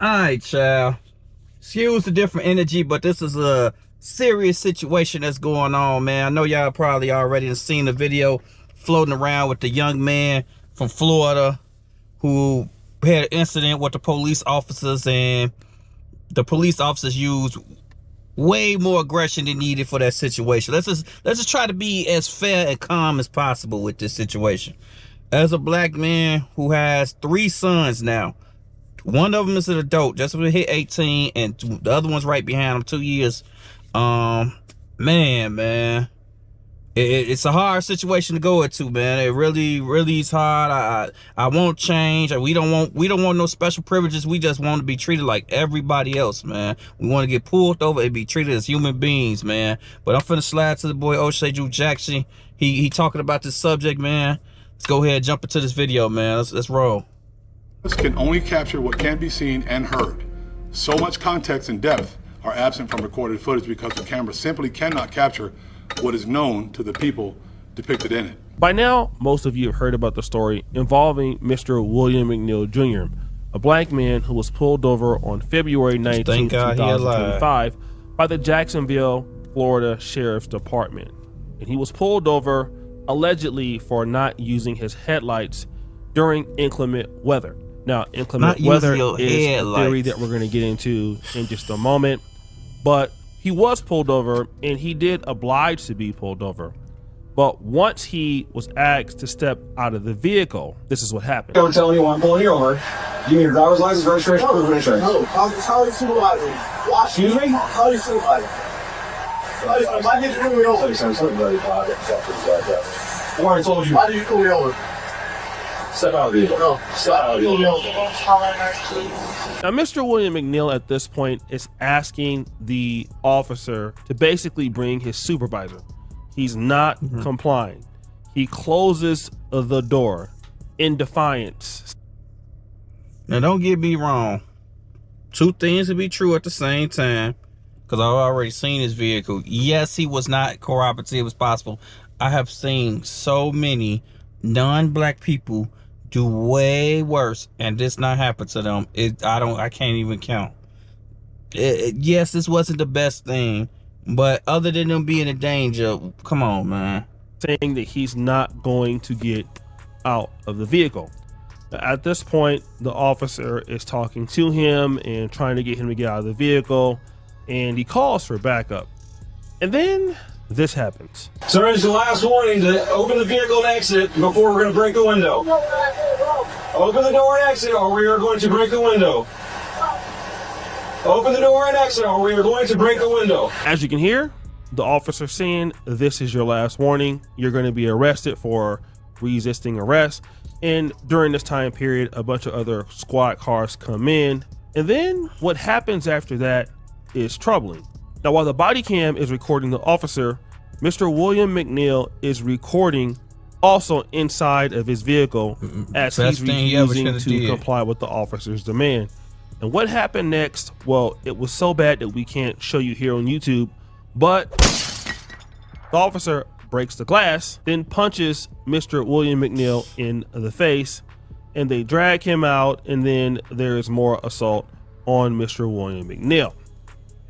All right, child. Excuse the different energy, but this is a serious situation that's going on, man. I know y'all probably already seen the video floating around with the young man from Florida who had an incident with the police officers, and the police officers used way more aggression than needed for that situation. Let's just try to be as fair and calm as possible with this situation. As a black man who has 3 sons now, one of them is an adult, just hit 18, and the other one's right behind him, 2 years. Man, it's a hard situation to go into, man. It really is hard. I won't change. We don't want no special privileges. We just want to be treated like everybody else, man. We want to get pulled over and be treated as human beings, man. But I'm finna slide to the boy O'Shea Drew Jackson. He talking about this subject, man. Let's go ahead and jump into this video, man. Let's roll. This can only capture what can be seen and heard. So much context and depth are absent from recorded footage because the camera simply cannot capture what is known to the people depicted in it. By now, most of you have heard about the story involving Mr. William McNeil Jr., a black man who was pulled over on February 19, 2025 by the Jacksonville, Florida Sheriff's Department. And he was pulled over allegedly for not using his headlights during inclement weather. Now, inclement weather is a theory that we're going to get into in just a moment, but he was pulled over, and he did oblige to be pulled over. But once he was asked to step out of the vehicle, this is what happened. Don't tell anyone I'm pulling you over. Give me your driver's license, registration, proof of insurance. No, how are you supervising? Excuse me? How are you supervising? Why did you pull me over? I already told you. Why did you pull me over? Step out of the vehicle. No, step out of the vehicle. Now, Mr. William McNeil at this point is asking the officer to basically bring his supervisor. He's not complying. He closes the door in defiance. Now, don't get me wrong. 2 things to be true at the same time, because I've already seen his vehicle. Yes, he was not cooperative as possible. I have seen so many non-black people do way worse, and this not happen to them. I can't even count. Yes, this wasn't the best thing, but other than them being in danger, come on, man. Saying that he's not going to get out of the vehicle. At this point, the officer is talking to him and trying to get him to get out of the vehicle, and he calls for backup. And then this happens. Sir, it's your last warning to open the vehicle and exit before we're going to break the window. Open the door and exit, or we are going to break the window. Open the door and exit, or we are going to break the window. As you can hear, the officer saying, this is your last warning. You're going to be arrested for resisting arrest. And during this time period, a bunch of other squad cars come in. And then what happens after that is troubling. Now, while the body cam is recording the officer, Mr. William McNeil is recording also inside of his vehicle as he's refusing to comply with the officer's demand. And what happened next? Well, it was so bad that we can't show you here on YouTube, but the officer breaks the glass, then punches Mr. William McNeil in the face, and they drag him out, and then there is more assault on Mr. William McNeil.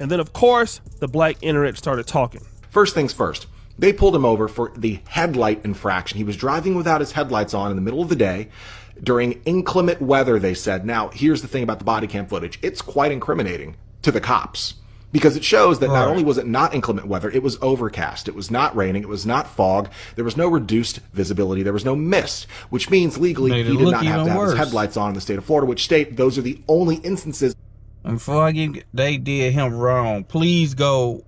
And then, of course, the black internet started talking. First things first, they pulled him over for the headlight infraction. He was driving without his headlights on in the middle of the day during inclement weather, they said. Now, here's the thing about the body cam footage. It's quite incriminating to the cops because it shows that not only was it not inclement weather, it was overcast. It was not raining. It was not fog. There was no reduced visibility. There was no mist, which means legally he did not have to have his headlights on in the state of Florida, which state those are the only instances. And before they did him wrong, please go,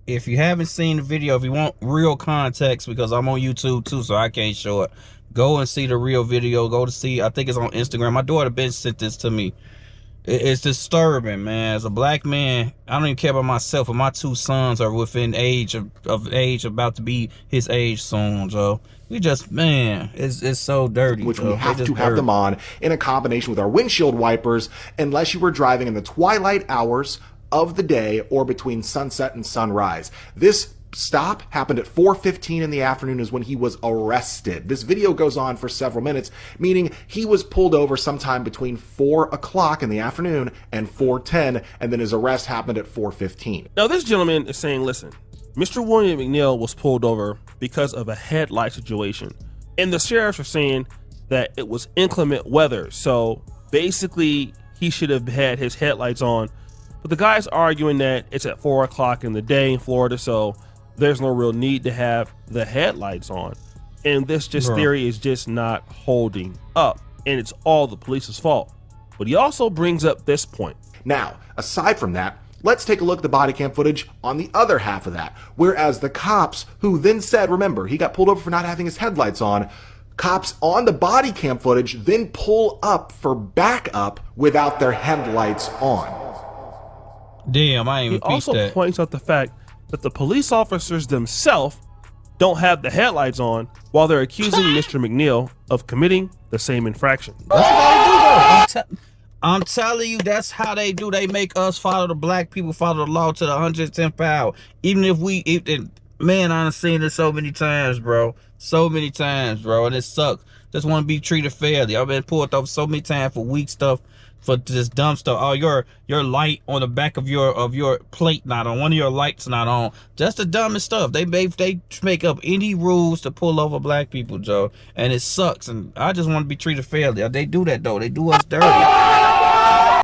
if you haven't seen the video, if you want real context, because I'm on YouTube too, so I can't show it, go and see the real video. Go to see, I think it's on Instagram. My daughter Ben sent this to me. It's disturbing, man. As a black man, I don't even care about myself, but my 2 sons are within age of age, about to be his age soon, Joe. We just, man, it's so dirty. Which we have to have them on in a combination with our windshield wipers, unless you were driving in the twilight hours of the day or between sunset and sunrise. This stop happened at 4:15 in the afternoon is when he was arrested. This video goes on for several minutes, meaning he was pulled over sometime between 4 o'clock in the afternoon and 4:10, and then his arrest happened at 4:15. Now this gentleman is saying, listen, Mr. William McNeil was pulled over because of a headlight situation. And the sheriffs are saying that it was inclement weather. So basically he should have had his headlights on. But the guy's arguing that it's at 4 o'clock in the day in Florida, so there's no real need to have the headlights on. And this theory is just not holding up. And it's all the police's fault. But he also brings up this point. Now, aside from that, let's take a look at the body cam footage on the other half of that. Whereas the cops who then said, remember, he got pulled over for not having his headlights on, cops on the body cam footage then pull up for backup without their headlights on. Damn, I ain't even He also that. points out the fact that the police officers themselves don't have the headlights on while they're accusing Mr. McNeil of committing the same infraction. That's how they do, though. I'm telling you, that's how they do. They make us follow the black people, follow the law to the 110th power. Even if man, I've seen this so many times, bro. So many times, bro, and it sucks. Just want to be treated fairly. I've been pulled over so many times for weak stuff, for just dumb stuff. Oh, your light on the back of your plate not on. One of your lights not on. Just the dumbest stuff. They make up any rules to pull over black people, Joe, and it sucks. And I just want to be treated fairly. They do that though. They do us dirty.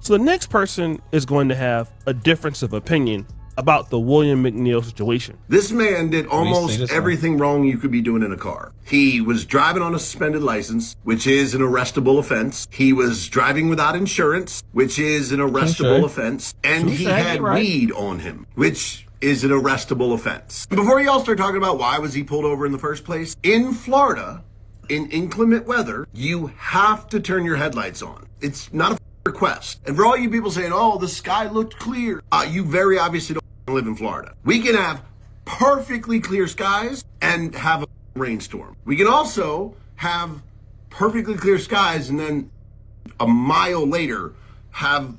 So the next person is going to have a difference of opinion about the William McNeil situation. This man did see almost this everything wrong you could be doing in a car. He was driving on a suspended license, which is an arrestable offense. He was driving without insurance, which is an arrestable offense. And he had weed on him, which is an arrestable offense. Before y'all start talking about why was he pulled over in the first place, in Florida, in inclement weather, you have to turn your headlights on. It's not a request. And for all you people saying, oh, the sky looked clear, you very obviously don't live in Florida. We can have perfectly clear skies and have a rainstorm. We can also have perfectly clear skies and then a mile later have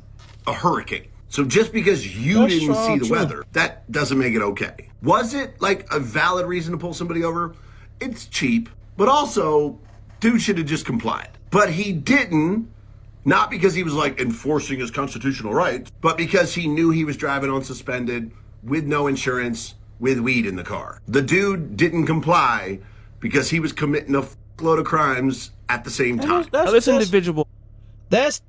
a hurricane. So just because you didn't see the weather, that doesn't make it okay. Was it like a valid reason to pull somebody over? It's cheap, but also dude should have just complied. But he didn't. Not because he was like enforcing his constitutional rights, but because he knew he was driving on suspended with no insurance with weed in the car. The dude didn't comply because he was committing a load of crimes at the same time. This individual. That's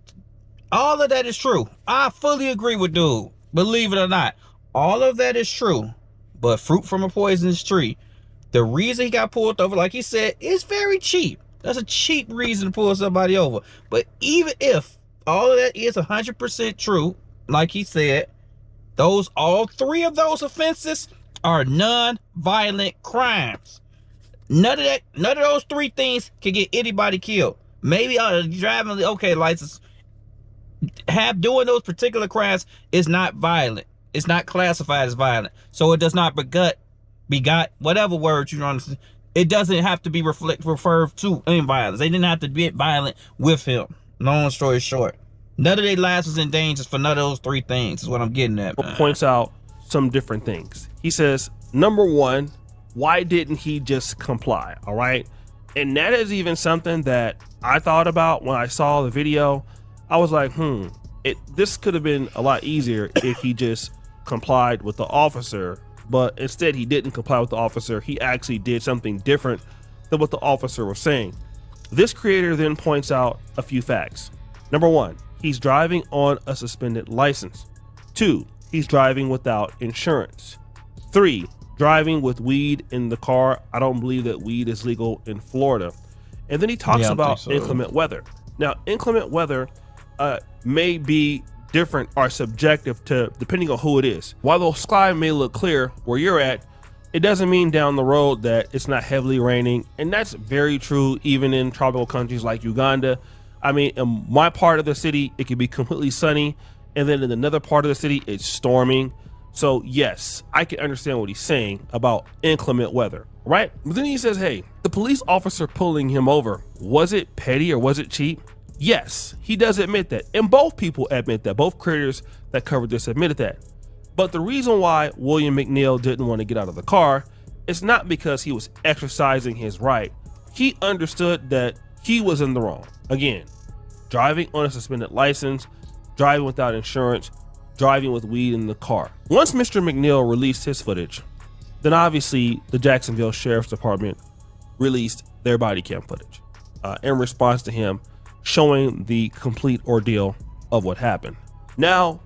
all of that is true. I fully agree with dude. Believe it or not, all of that is true. But fruit from a poisonous tree. The reason he got pulled over, like he said, is very cheap. That's a cheap reason to pull somebody over. But even if all of that is 100% true, like he said, all three of those offenses are non-violent crimes. None of those three things can get anybody killed. Maybe driving the license, doing those particular crimes is not violent. It's not classified as violent. So it does not begot whatever words you understand. It doesn't have to be referred to in violence. They didn't have to be violent with him. Long story short, none of their lives was in danger for none of those three things is what I'm getting at. Points out some different things. He says, number one, why didn't he just comply? All right. And that is even something that I thought about when I saw the video. I was like, this could have been a lot easier if he just complied with the officer. But instead, he didn't comply with the officer. He actually did something different than what the officer was saying. This creator then points out a few facts. Number one, he's driving on a suspended license. 2, he's driving without insurance. 3, driving with weed in the car. I don't believe that weed is legal in Florida. And then he talks about inclement weather. Now, inclement weather may be different or subjective to depending on who it is. While the sky may look clear where you're at, it doesn't mean down the road that it's not heavily raining. And that's very true even in tropical countries like Uganda. I mean, in my part of the city, it can be completely sunny, and then in another part of the city, it's storming. So yes, I can understand what he's saying about inclement weather, right? But then he says, hey, the police officer pulling him over, was it petty or was it cheap? Yes, he does admit that. And both people admit that. Both creators that covered this admitted that. But the reason why William McNeil didn't want to get out of the car is not because he was exercising his right. He understood that he was in the wrong. Again, driving on a suspended license, driving without insurance, driving with weed in the car. Once Mr. McNeil released his footage, then obviously the Jacksonville Sheriff's Department released their body cam footage in response to him showing the complete ordeal of what happened. Now,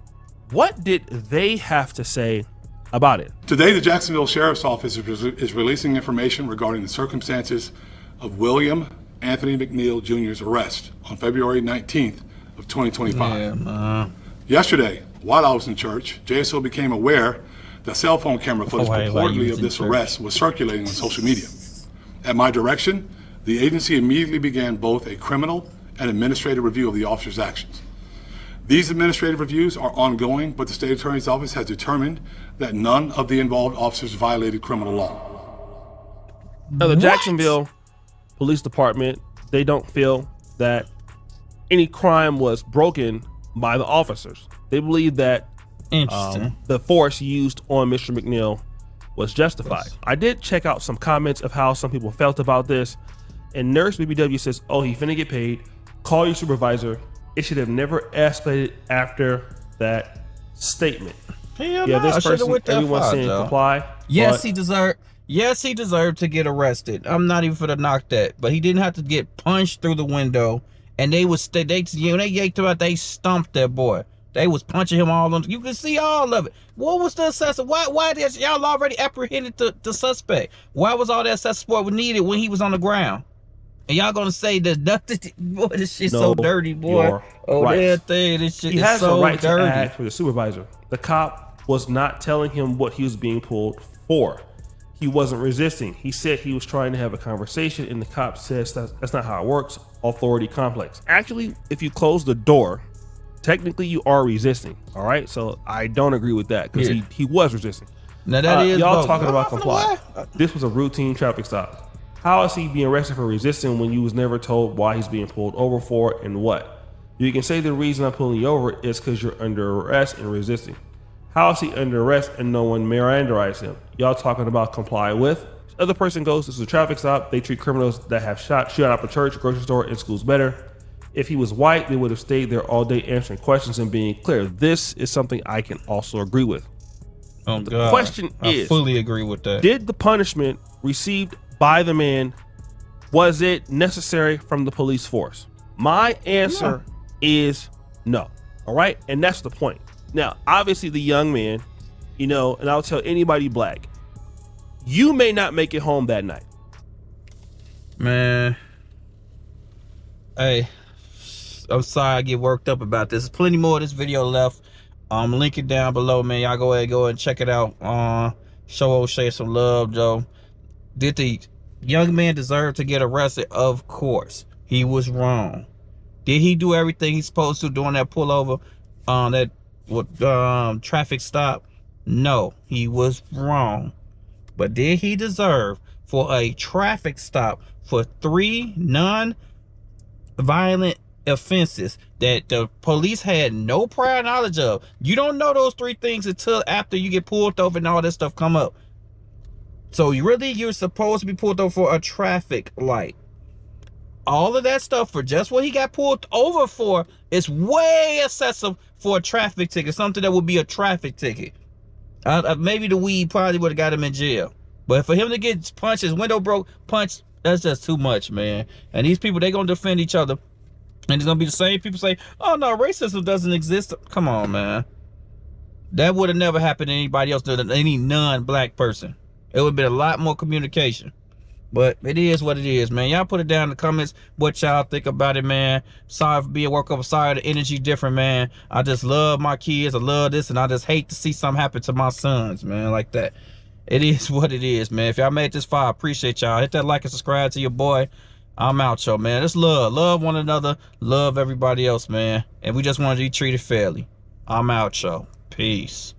what did they have to say about it? Today, the Jacksonville Sheriff's Office is releasing information regarding the circumstances of William Anthony McNeil Jr.'s arrest on February 19th of 2025. Yesterday, while I was in church, JSO became aware that cell phone camera footage purportedly of this arrest was circulating on social media. At my direction, the agency immediately began both a criminal and administrative review of the officer's actions. These administrative reviews are ongoing, but the state attorney's office has determined that none of the involved officers violated criminal law. Now, the Jacksonville Police Department, they don't feel that any crime was broken by the officers. They believe that the force used on Mr. McNeil was justified. I did check out some comments of how some people felt about this, and Nurse BBW says, oh, he finna get paid. Call your supervisor. It should have never escalated after that statement. Hell yeah, no, this person, everyone's saying comply. Yes, he deserved. Yes, he deserved to get arrested. I'm not even for to knock that, but he didn't have to get punched through the window. And they was they yanked him out. They stumped that boy. They was punching him all on. You can see all of it. What was the assessor? Why did y'all already apprehended the suspect? Why was all that assessor support needed when he was on the ground? And y'all gonna say that nothing? Boy, this shit's so dirty, boy. Oh, that thing, this shit is so dirty. He has the right to ask for the supervisor. The cop was not telling him what he was being pulled for. He wasn't resisting. He said he was trying to have a conversation, and the cop says that's not how it works. Authority complex. Actually, if you close the door, technically you are resisting. All right, so I don't agree with that because he was resisting. Now that is y'all talking about comply. This was a routine traffic stop. How is he being arrested for resisting when you was never told why he's being pulled over for and what? You can say the reason I'm pulling you over is because you're under arrest and resisting. How is he under arrest and no one Mirandaized him? Y'all talking about comply with? The other person goes, this is a traffic stop. They treat criminals that have shot up a church, grocery store, and schools better. If he was white, they would have stayed there all day answering questions and being clear. This is something I can also agree with. Oh, the God. question is, I fully agree with that. Did the punishment received by the man, was it necessary from the police force? My answer is no. All right. And that's the point. Now, obviously the young man, you know, and I'll tell anybody black, you may not make it home that night. Man. Hey, I'm sorry I get worked up about this. There's plenty more of this video left. Link it down below, man. Y'all go ahead and check it out. Show O'Shea some love, Joe. Did the young man deserve to get arrested? Of course. He was wrong. Did he do everything he's supposed to during that pullover? Traffic stop? No, he was wrong. But did he deserve for a traffic stop for 3 non-violent offenses that the police had no prior knowledge of? You don't know those 3 things until after you get pulled over and all this stuff come up. So you're supposed to be pulled over for a traffic light. All of that stuff for just what he got pulled over for is way excessive for a traffic ticket, something that would be a traffic ticket. Maybe the weed probably would have got him in jail. But for him to get punched, his window broke, punched, that's just too much, man. And these people, they're going to defend each other. And it's going to be the same people say, oh, no, racism doesn't exist. Come on, man. That would have never happened to anybody else, to any non-black person. It would have been a lot more communication. But it is what it is, man. Y'all put it down in the comments what y'all think about it, man. Sorry for being work over. Sorry the energy different, man. I just love my kids. I love this, and I just hate to see something happen to my sons, man, like that. It is what it is, man. If y'all made this far, I appreciate y'all. Hit that like and subscribe to your boy. I'm out, y'all, man. Just love one another. Love everybody else, man. And we just want to be treated fairly. I'm out, y'all. Peace.